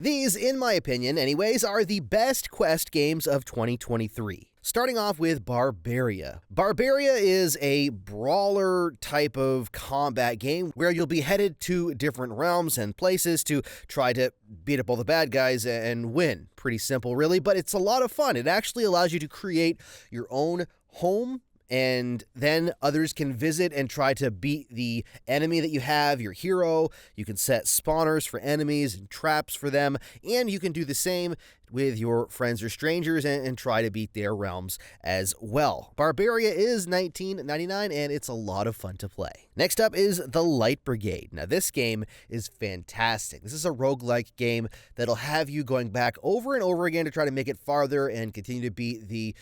These, in my opinion anyways, are the best Quest games of 2023. Starting off with Barbaria. Barbaria is a brawler type of combat game where you'll be headed to different realms and places to try to beat up all the bad guys and win. Pretty simple, really, but it's a lot of fun. It actually allows you to create your own home, and then others can visit and try to beat the enemy that you have, your hero. You can set spawners for enemies and traps for them, and you can do the same with your friends or strangers and try to beat their realms as well. Barbaria is $19.99 and it's a lot of fun to play. Next up is the Light Brigade. Now this game is fantastic. This is a roguelike game that'll have you going back over and over again to try to make it farther and continue to beat the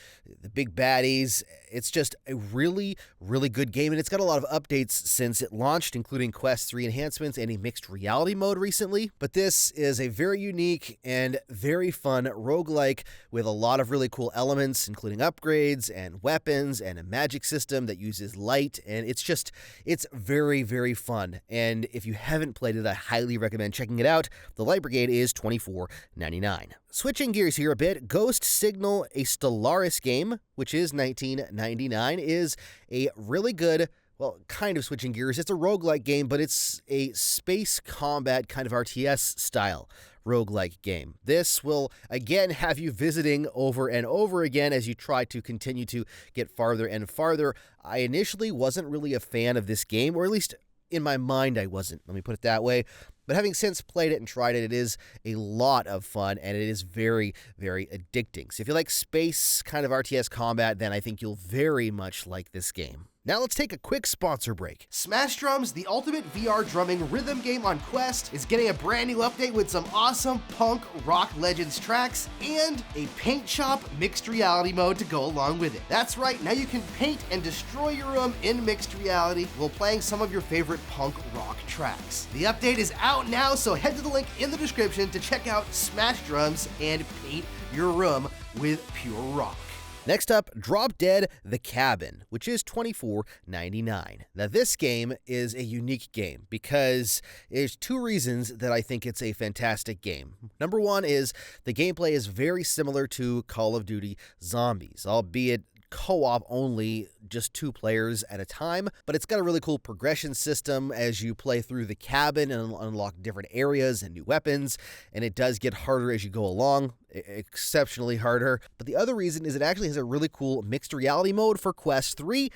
big baddies. It's just a really, really good game, and it's got a lot of updates since it launched, including Quest 3 enhancements and a mixed reality mode recently. But this is a very unique and very fun roguelike with a lot of really cool elements, including upgrades and weapons and a magic system that uses light, and it's very, very fun. And if you haven't played it, I highly recommend checking it out. The Light Brigade is $24.99. Switching gears here a bit, Ghost Signal, a Stellaris game, which is $19.99, is a really good, well, kind of switching gears. It's a roguelike game, but it's a space combat kind of RTS style roguelike game. This will, again, have you visiting over and over again as you try to continue to get farther and farther. I initially wasn't really a fan of this game, or at least in my mind I wasn't, let me put it that way. But having since played it and tried it, it is a lot of fun, and it is very, very addicting. So if you like space kind of RTS combat, then I think you'll very much like this game. Now let's take a quick sponsor break. Smash Drums, the ultimate VR drumming rhythm game on Quest, is getting a brand new update with some awesome punk rock legends tracks and a paint shop mixed reality mode to go along with it. That's right, now you can paint and destroy your room in mixed reality while playing some of your favorite punk rock tracks. The update is out now, so head to the link in the description to check out Smash Drums and paint your room with pure rock. Next up, Drop Dead The Cabin, which is $24.99. Now this game is a unique game because there's two reasons that I think it's a fantastic game. Number one is the gameplay is very similar to Call of Duty Zombies, albeit co-op only, just 2 players at a time, but it's got a really cool progression system as you play through the cabin and unlock different areas and new weapons, and it does get harder as you go along, exceptionally harder. But the other reason is it actually has a really cool mixed reality mode for Quest 3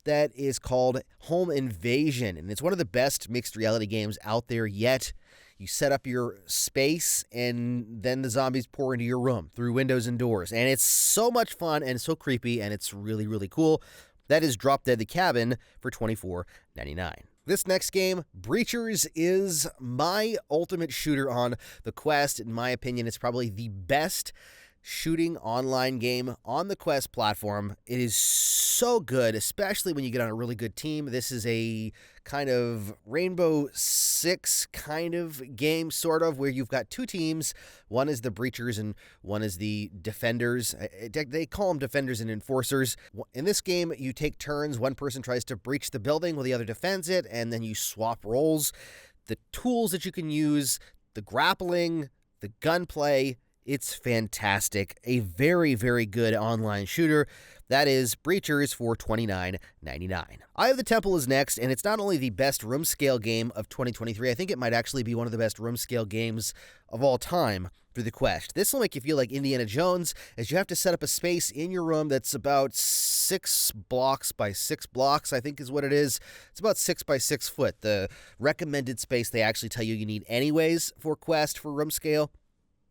that is called Home Invasion, and it's one of the best mixed reality games out there yet. You set up your space, and then the zombies pour into your room through windows and doors. And it's so much fun and so creepy, and it's really, really cool. That is Drop Dead The Cabin for $24.99. This next game, Breachers, is my ultimate shooter on the Quest. In my opinion, it's probably the best shooting online game on the Quest platform. It is so good, especially when you get on a really good team. This is a kind of Rainbow Six kind of game, sort of, where you've got 2 teams. One is the Breachers and one is the Defenders. They call them Defenders and Enforcers. In this game, you take turns. One person tries to breach the building while the other defends it, and then you swap roles. The tools that you can use, the grappling, the gunplay, it's fantastic. A very, very good online shooter. That is Breachers for $29.99. Eye of the Temple is next, and it's not only the best room scale game of 2023, I think it might actually be one of the best room scale games of all time through the Quest. This will make you feel like Indiana Jones, as you have to set up a space in your room that's about 6 blocks by 6 blocks, I think is what it is. It's about 6 by 6 foot. The recommended space they actually tell you need anyways for Quest for room scale.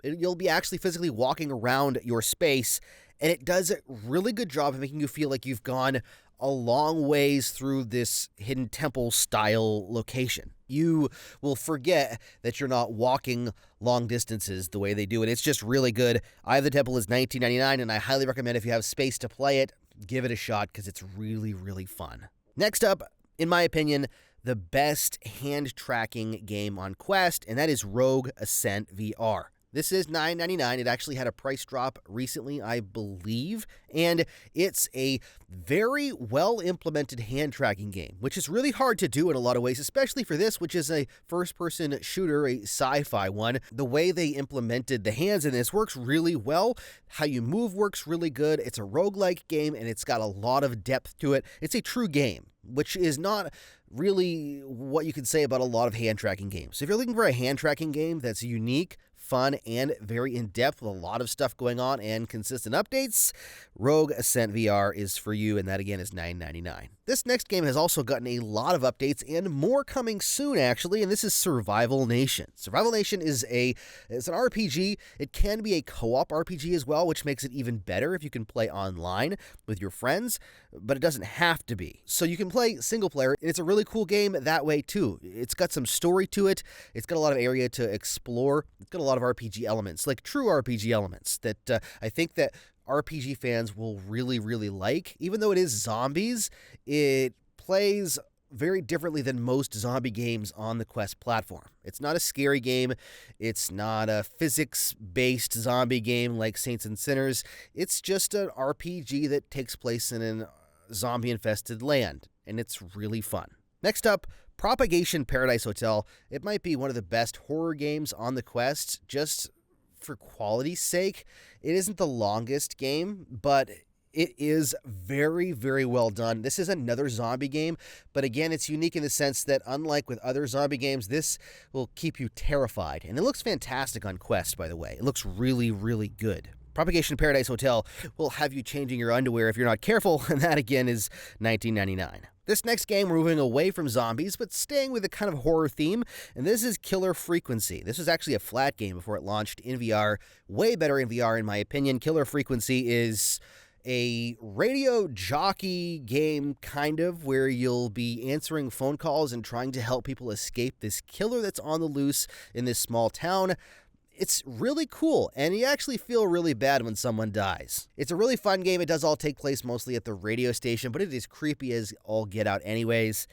You'll be actually physically walking around your space, and it does a really good job of making you feel like you've gone a long ways through this hidden temple style location. You will forget that you're not walking long distances the way they do it. It's just really good. Eye of the Temple is $19.99, and I highly recommend if you have space to play it, give it a shot because it's really, really fun. Next up, in my opinion, the best hand tracking game on Quest, and that is Rogue Ascent VR. This is $9.99. It actually had a price drop recently, I believe, and it's a very well-implemented hand-tracking game, which is really hard to do in a lot of ways, especially for this, which is a first-person shooter, a sci-fi one. The way they implemented the hands in this works really well. How you move works really good. It's a roguelike game, and it's got a lot of depth to it. It's a true game, which is not really what you could say about a lot of hand-tracking games. So if you're looking for a hand-tracking game that's unique, fun, and very in-depth with a lot of stuff going on and consistent updates, Rogue Ascent VR is for you, and that again is $9.99. This next game has also gotten a lot of updates and more coming soon, actually, and this is Survival Nation. Survival Nation is it's an RPG. It can be a co-op RPG as well, which makes it even better if you can play online with your friends, but it doesn't have to be. So you can play single player, and it's a really cool game that way too. It's got some story to it. It's got a lot of area to explore. It's got a lot of RPG elements, like true RPG elements that I think that RPG fans will really, really like. Even though it is zombies, it plays very differently than most zombie games on the Quest platform. It's not a scary game. It's not a physics-based zombie game like Saints and Sinners. It's just an RPG that takes place in a zombie-infested land, and it's really fun. Next up, Propagation Paradise Hotel. It might be one of the best horror games on the Quest, just for quality's sake. It isn't the longest game, but it is very, very well done. This is another zombie game, but again, it's unique in the sense that unlike with other zombie games, this will keep you terrified. And it looks fantastic on Quest, by the way. It looks really, really good. Propagation Paradise Hotel will have you changing your underwear if you're not careful, and that again is $19.99. This next game, we're moving away from zombies, but staying with a kind of horror theme, and this is Killer Frequency. This was actually a flat game before it launched in VR. Way better in VR, in my opinion. Killer Frequency is a radio jockey game, kind of, where you'll be answering phone calls and trying to help people escape this killer that's on the loose in this small town. It's really cool, and you actually feel really bad when someone dies. It's a really fun game. It does all take place mostly at the radio station, but it is creepy as all get out anyways.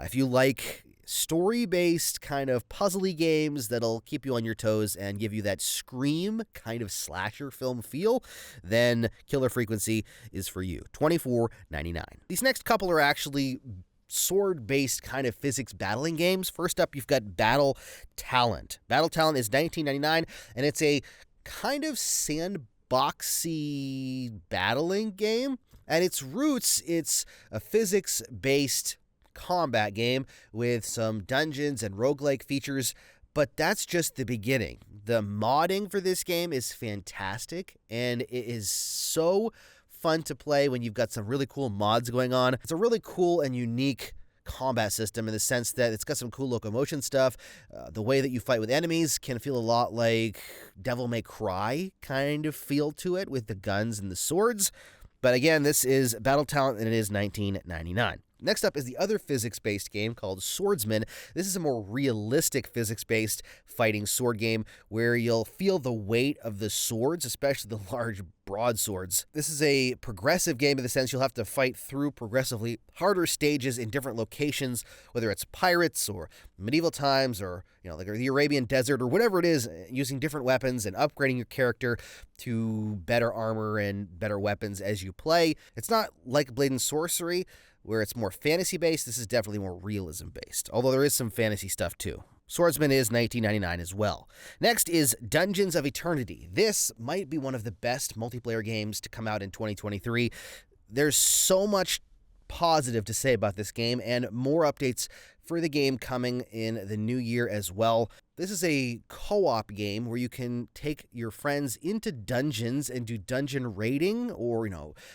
If you like story-based kind of puzzly games that'll keep you on your toes and give you that Scream kind of slasher film feel, then Killer Frequency is for you. $24.99. These next couple are actually sword-based kind of physics battling games. First up, you've got Battle Talent. Battle Talent is $19.99, and it's a kind of sandboxy battling game. At its roots, it's a physics-based combat game with some dungeons and roguelike features, but that's just the beginning. The modding for this game is fantastic, and it is so fun to play when you've got some really cool mods going on. It's a really cool and unique combat system in the sense that it's got some cool locomotion stuff. The way that you fight with enemies can feel a lot like Devil May Cry kind of feel to it with the guns and the swords. But again, this is Battle Talent, and it is $19.99. Next up is the other physics-based game called Swordsman. This is a more realistic physics-based fighting sword game where you'll feel the weight of the swords, especially the large broadswords. This is a progressive game in the sense you'll have to fight through progressively harder stages in different locations, whether it's pirates or medieval times or, like the Arabian desert or whatever it is, using different weapons and upgrading your character to better armor and better weapons as you play. It's not like Blade and Sorcery, where it's more fantasy-based. This is definitely more realism-based, although there is some fantasy stuff too. Swordsman is $19.99 as well. Next is Dungeons of Eternity. This might be one of the best multiplayer games to come out in 2023. There's so much positive to say about this game, and more updates for the game coming in the new year as well. This is a co-op game where you can take your friends into dungeons and do dungeon raiding or,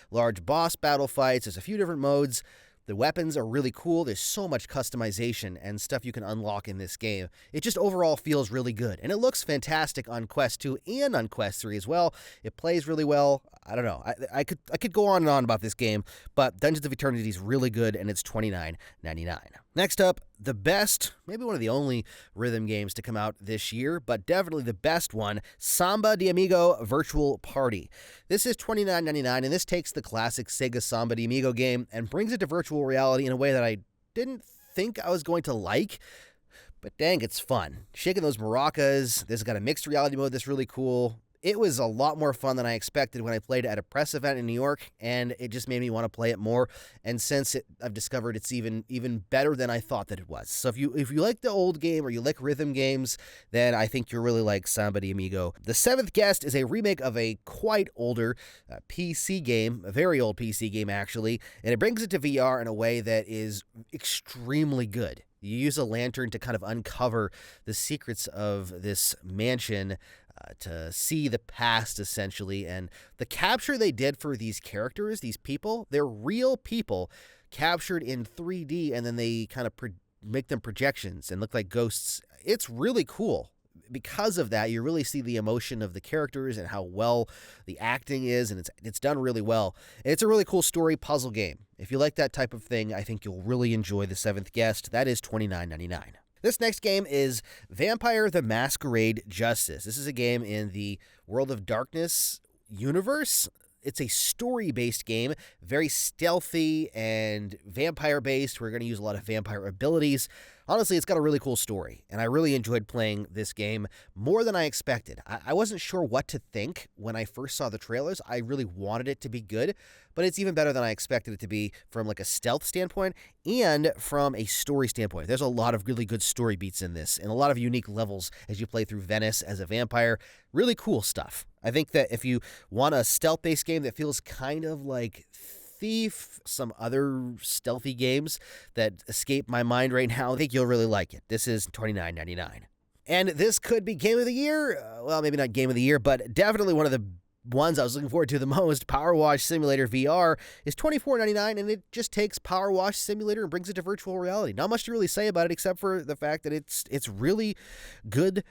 large boss battle fights. There's a few different modes. The weapons are really cool. There's so much customization and stuff you can unlock in this game. It just overall feels really good. And it looks fantastic on Quest 2 and on Quest 3 as well. It plays really well. I don't know. I could go on and on about this game, but Dungeons of Eternity is really good, and it's $29.99. Next up, the best, maybe one of the only rhythm games to come out this year, but definitely the best one, Samba D Amigo Virtual Party. This is $29.99, and this takes the classic Sega Samba D Amigo game and brings it to virtual reality in a way that I didn't think I was going to like. but dang, it's fun. Shaking those maracas. This has got a mixed reality mode that's really cool. It was a lot more fun than I expected when I played it at a press event in New York, and it just made me want to play it more. And since I've discovered it's even better than I thought that it was. So if you like the old game or you like rhythm games, then I think you'll really like Samba D Amigo. The Seventh Guest is a remake of a quite older PC game, a very old PC game actually, and it brings it to VR in a way that is extremely good. You use a lantern to kind of uncover the secrets of this mansion, to see the past, essentially. And the capture they did for these characters, these people, they're real people captured in 3D, and then they kind of make them projections and look like ghosts. It's really cool. Because of that, you really see the emotion of the characters and how well the acting is, and it's done really well. And it's a really cool story puzzle game. If you like that type of thing, I think you'll really enjoy The Seventh Guest. That is $29.99. This next game is Vampire the Masquerade Justice. This is a game in the World of Darkness universe. It's a story-based game, very stealthy and vampire-based. We're going to use a lot of vampire abilities. Honestly, it's got a really cool story, and I really enjoyed playing this game more than I expected. I wasn't sure what to think when I first saw the trailers. I really wanted it to be good, but it's even better than I expected it to be from like a stealth standpoint and from a story standpoint. There's a lot of really good story beats in this, and a lot of unique levels as you play through Venice as a vampire. Really cool stuff. I think that if you want a stealth-based game that feels kind of like Thief, some other stealthy games that escape my mind right now, I think you'll really like it. This is $29.99. And this could be Game of the Year. Well, maybe not Game of the Year, but definitely one of the ones I was looking forward to the most. Powerwash Simulator VR is $24.99, and it just takes Powerwash Simulator and brings it to virtual reality. Not much to really say about it except for the fact that it's really good,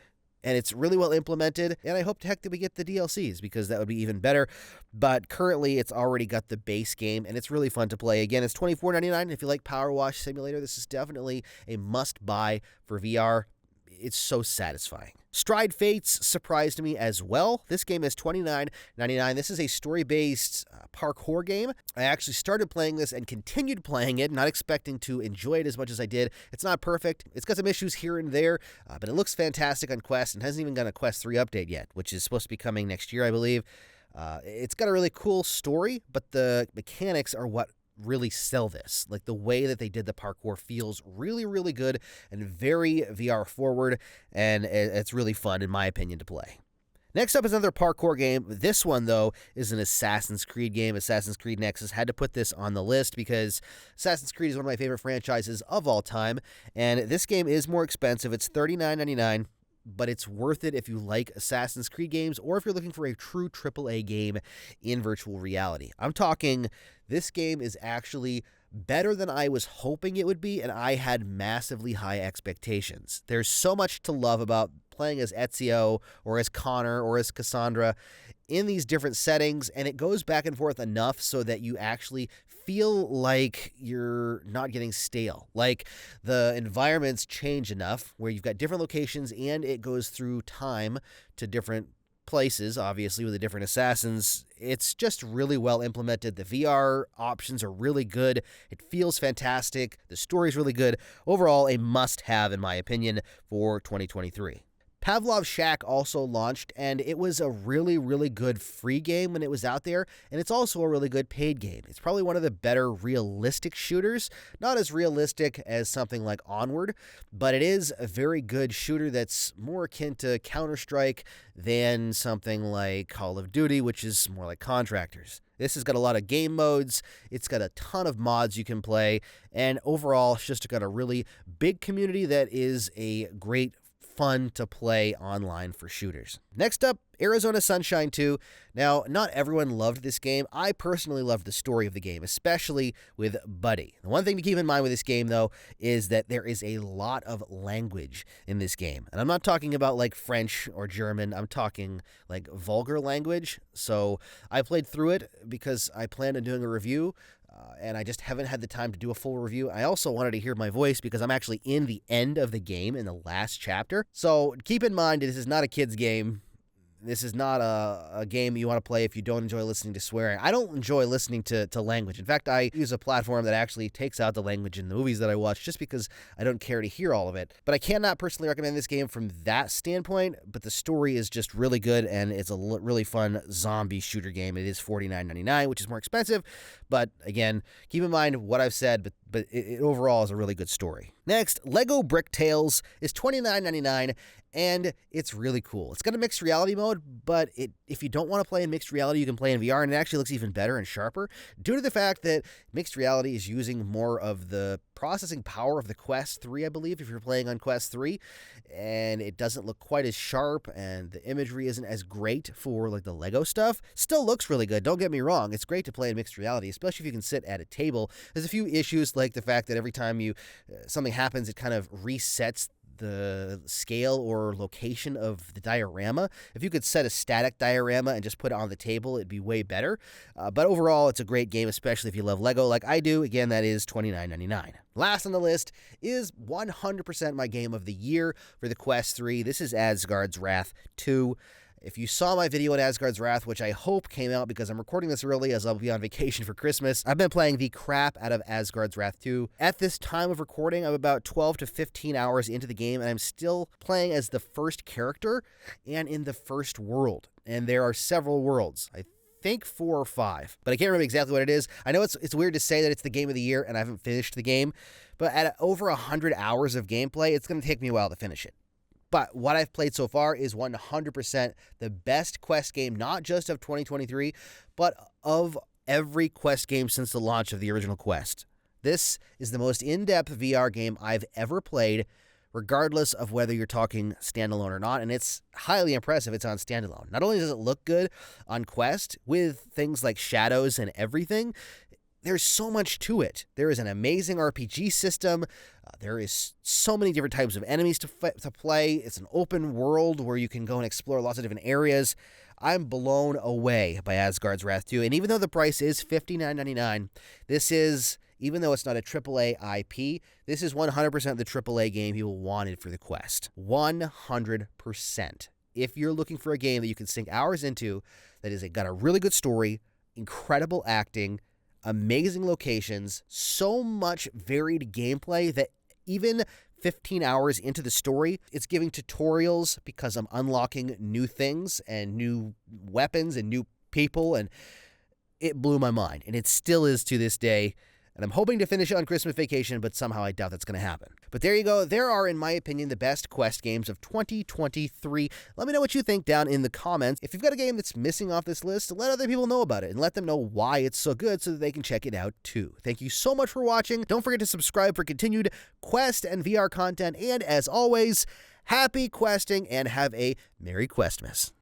and it's really well implemented, and I hope to heck that we get the DLCs, because that would be even better. But currently, it's already got the base game, and it's really fun to play. Again, it's $24.99. If you like Powerwash Simulator, this is definitely a must-buy for VR. It's so satisfying. Stride Fates surprised me as well. This game is $29.99. This is a story-based parkour game. I actually started playing this and continued playing it, not expecting to enjoy it as much as I did. It's not perfect. It's got some issues here and there, but it looks fantastic on Quest and hasn't even got a Quest 3 update yet, which is supposed to be coming next year, I believe. It's got a really cool story, but the mechanics are what really sell this. Like, the way that they did the parkour feels really, really good and very VR forward, and it's really fun, in my opinion, to play. Next up is another parkour game. This one, though, is an Assassin's Creed game. Assassin's Creed Nexus had to put this on the list because Assassin's Creed is one of my favorite franchises of all time, and this game is more expensive. It's $39.99. But it's worth it if you like Assassin's Creed games, or if you're looking for a true AAA game in virtual reality. I'm talking, this game is actually better than I was hoping it would be, and I had massively high expectations. There's so much to love about playing as Ezio, or as Connor, or as Cassandra in these different settings, and it goes back and forth enough so that you actually feel like you're not getting stale. Like, the environments change enough where you've got different locations, and it goes through time to different places, obviously, with the different assassins. It's just really well implemented. The VR options are really good. It feels fantastic. The story's really good. Overall, a must-have, in my opinion, for 2023. Pavlov Shack also launched, and it was a really, really good free game when it was out there, and it's also a really good paid game. It's probably one of the better realistic shooters. Not as realistic as something like Onward, but it is a very good shooter that's more akin to Counter-Strike than something like Call of Duty, which is more like Contractors. This has got a lot of game modes, it's got a ton of mods you can play, and overall, it's just got a really big community that is a great fun to play online for shooters. Next up, Arizona Sunshine 2. Now, not everyone loved this game. I personally loved the story of the game, especially with Buddy. The one thing to keep in mind with this game, though, is that there is a lot of language in this game. And I'm not talking about like French or German. I'm talking like vulgar language. So I played through it because I planned on doing a review, and I just haven't had the time to do a full review. I also wanted to hear my voice because I'm actually in the end of the game in the last chapter. So keep in mind, this is not a kid's game. This is not a game you want to play if you don't enjoy listening to swearing. I don't enjoy listening to language. In fact, I use a platform that actually takes out the language in the movies that I watch just because I don't care to hear all of it. But I cannot personally recommend this game from that standpoint, but the story is just really good, and it's a really fun zombie shooter game. It is $49.99, which is more expensive, but again, keep in mind what I've said, but it overall is a really good story. Next, Lego Brick Tales is $29.99, and it's really cool. It's got a mixed reality mode, but if you don't want to play in mixed reality, you can play in VR, and it actually looks even better and sharper due to the fact that mixed reality is using more of the processing power of the Quest 3, I believe, if you're playing on Quest 3, and it doesn't look quite as sharp, and the imagery isn't as great for like the Lego stuff. Still looks really good, don't get me wrong. It's great to play in mixed reality, especially if you can sit at a table. There's a few issues like the fact that every time something happens, it kind of resets the scale or location of the diorama. If you could set a static diorama and just put it on the table, it'd be way better. But overall, it's a great game, especially if you love Lego like I do. Again, that is $29.99. Last on the list is 100% my game of the year for the Quest 3. This is Asgards Wrath 2. If you saw my video on Asgard's Wrath, which I hope came out because I'm recording this early as I'll be on vacation for Christmas, I've been playing the crap out of Asgard's Wrath 2. At this time of recording, I'm about 12 to 15 hours into the game, and I'm still playing as the first character and in the first world. And there are several worlds. I think 4 or 5, but I can't remember exactly what it is. I know it's weird to say that it's the game of the year and I haven't finished the game, but at over 100 hours of gameplay, it's going to take me a while to finish it. But what I've played so far is 100% the best Quest game, not just of 2023, but of every Quest game since the launch of the original Quest. This is the most in-depth VR game I've ever played, regardless of whether you're talking standalone or not, and it's highly impressive it's on standalone. Not only does it look good on Quest, with things like shadows and everything, there's so much to it. There is an amazing RPG system. There is so many different types of enemies to play. It's an open world where you can go and explore lots of different areas. I'm blown away by Asgard's Wrath 2, and even though the price is $59.99, this is, even though it's not a AAA IP, this is 100% the AAA game you wanted for the Quest. 100%. If you're looking for a game that you can sink hours into, that is got a really good story, incredible acting, amazing locations, so much varied gameplay that even 15 hours into the story, it's giving tutorials because I'm unlocking new things and new weapons and new people, and it blew my mind, and it still is to this day. And I'm hoping to finish it on Christmas vacation, but somehow I doubt that's going to happen. But there you go. There are, in my opinion, the best Quest games of 2023. Let me know what you think down in the comments. If you've got a game that's missing off this list, let other people know about it and let them know why it's so good so that they can check it out too. Thank you so much for watching. Don't forget to subscribe for continued Quest and VR content. And as always, happy questing and have a Merry Questmas.